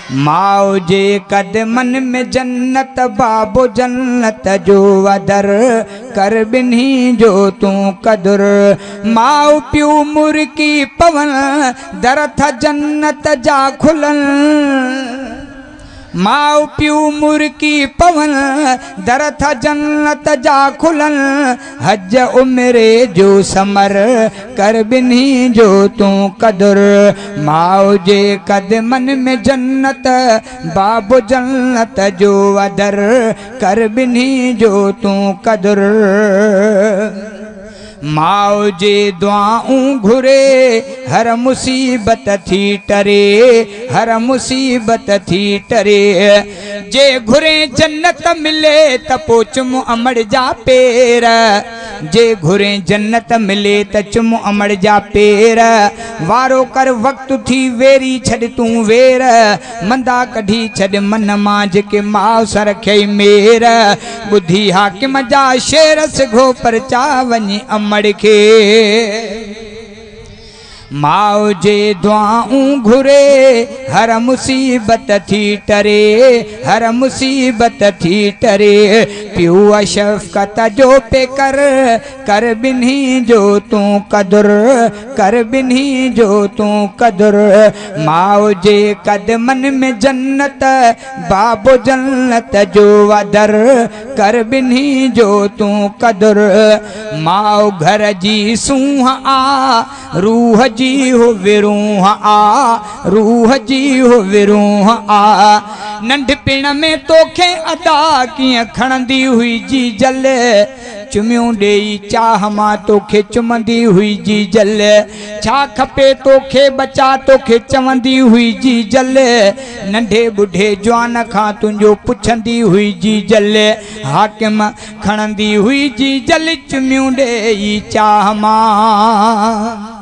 माओ जे कदमन में जन्नत बाबो जन्नत जो अदर कर बिन्ही जो तू कदर। माओ प्यू मुर्की पवन दर था जन्नत जा खुलन। माओ प्यू मुर्की पवन दर था जन्नत जा खुलन। हज उमरे जो समर कर बिन्ही जो तू कदर। माओ जे कदमन में जन्नत बाबो जन्नत जो अदर कर बिन्ही जो तू कदर। माओ जे दुआऊं घुरे हर मुसीबत थी टरे हर मुसीबत थी टरे। जे घुरे जन्नत मिले त पो चुम अमड़ जा पेर। जे घुरे जन्नत मिले त चुम अमड़ जा पेर। वारो कर वक्त थी वेरी छड़ तू वेर। मंदा कढ़ी छड़ मन मां जेके माओ सर खे मेर। बुद्धि हाकिम जा शेर सिघो पर चा वञी अमड़ के। माओ जे दुआऊं घुरे हर मुसीबत थी टरे हर मुसीबत थी टरे। प्यू शफ़क़त जो पे कर बिन्ही जो तू कदर कर बिन्ही जो तू कदर। माओ जे कदमन में जन्नत बाबो जन्नत जो अदर कर बिन्ही जो तू कदर। माओ घर जी सूह आ रूह जी हो विरूह आ रूह जी हो विरूह आ। नंढपिण में तोखे अदा किए खणंदी हुई जी जल। चुमियूं ॾेई चाह मां तोखे चुमंदी हुई जी जल। छा खपे तोखे बचा तोखे चवंदी हुई जी जल। नंढे बुढ़े जवान खां तुंहिंजो पुछंदी हुई जी जल। हाकिम खणंदी हुई जी जल चुमियूं ॾेई चाह मां।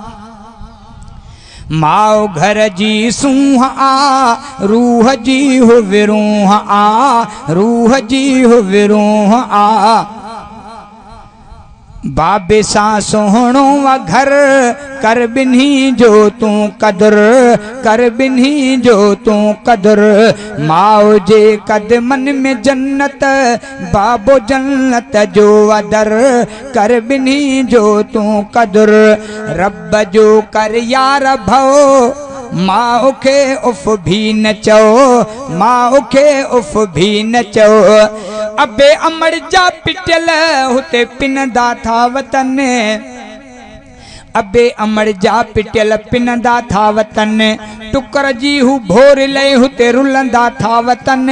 माओ घर जी सूह आ रूह जी हो विरूह आ रूह जी हो विरूह आ। बाबे सां सोहणो व घर कर बिन्ही जो तू कदर कर बिन्ही जो तू कदर। माओ जे कदमन में जन्नत बाबो जन्नत जो अदर कर बिन्ही जो तू कदर। रब जो कर यार भव माओ के उफ भी न चओ माओ के उफ भी न चओ। अबे अमड़ जा पिटल हुते पिनंदा था वतन। अबे अमड़ जा पिटल पिनंदा था वतन। टुकर जी हू भोर लय हुते रुलंदा था वतन।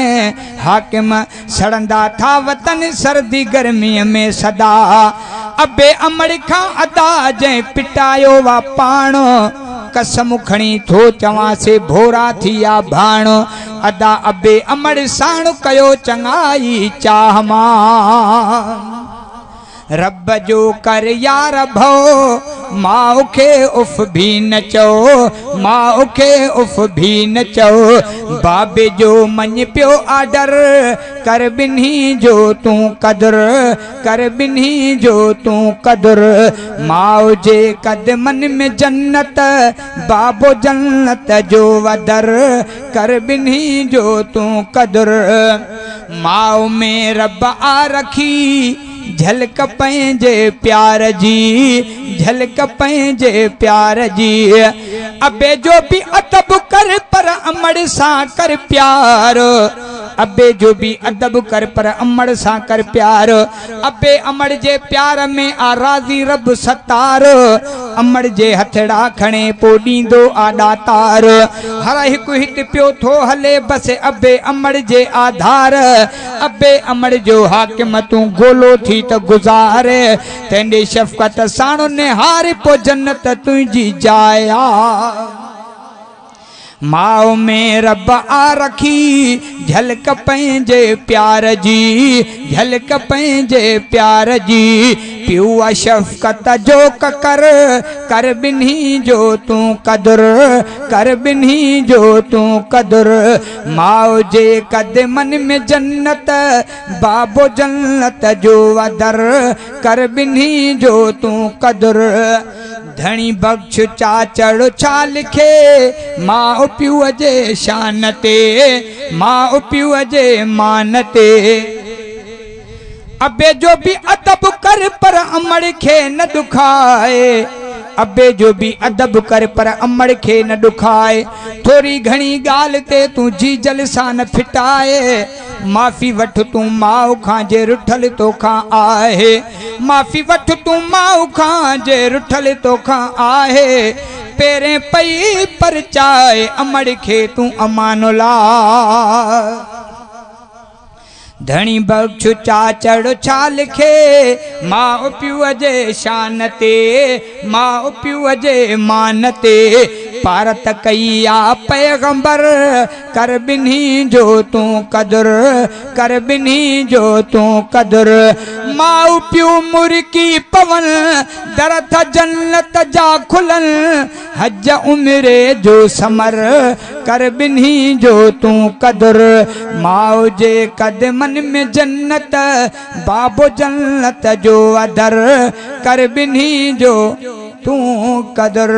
हाकिम सड़ंदा था वतन सर्दी गर्मीअ में सदा। अबे अमड़ खां अदा जंहिं पिटायो वा पाण। कसम खणी थो चवां से भोरा थिया भाण। अदा अबे अमड़ साण कयो चङाई चाह मां। रब जो कर यार भव माओ के उफ भी न चओ माओ के उफ भी न चओ। बाबे जो मञ पियो आडर कर बिन्ही जो तू कदर कर बिन्ही जो तू कदर। माओ जे कदमन में जन्नत बाबो जन्नत जो अदर कर बिन्ही जो तू कदर। माओ में रब आ रखी झलक पंहिंजे प्यार जी झलक पंहिंजे प्यार जी। अबे जो भी अदब कर पर अमड़ सां कर प्यार। अबे जो भी अदब कर पर अमड़ सां कर प्यार। अबे अमड़ जे प्यार में आ राज़ी रब सतार। अमड़ जे हथड़ा खणे पो ॾींदो आॾा तार। हर हिकु हिते पियो थो हले बस अबे अमड़ जे आधार। अबे अमड़ जो हाकिम तूं गोलो थी त गुज़ारे। तेंदे शफ़क़त साण निहार पो जन्नत तुंहिंजी जाइ आ। माओ में रब आ रखी झलक पंहिंजे प्यार जी झलक पंहिंजे प्यार जी। प्यू शफ़क़त जो कर बिन्ही जो तू कदर कर बिन्ही जो तू कदर। माओ जे कदमन में जन्नत बाबो जन्नत जो अदर कर बिन्ही जो तू कदर। धणी बख्श चाचड़ छा लिखे माँ प्यूअ जे शान ते माँ प्यूअ जे मान ते अबे जो भी अदब कर पर अमड़ खे न दुखाए अबे जो भी अदब कर पर अमड़ खे न दुखाए थोड़ी घणी गाल ते तू जी जलसा न फिटाए माफ़ी वठ तू माऊ खां जे रुठल तोखां आहे माफ़ी वठ तू माऊ खां जे रुठल तोखां आहे पेरे पई पर चाहे अमड़ खे तू अमानो ला धणी बख्श चाचड़ छा लिखे माँ प्यूअ जे शान ते माँ प्यूअ जे मान ते पारत कई आ पैगंबर कर बिन्ही जो तू कदर कर बिन्ही जो तू कदर माँ प्यू मुर्की पवन दरथ जन्नत जा खुलन हज उमरे जो समर कर बिन्ही जो तू कदर माँ जे कदमन में जन्नत बाबो जन्नत जो अदर कर बिन्ही जो तू कदर।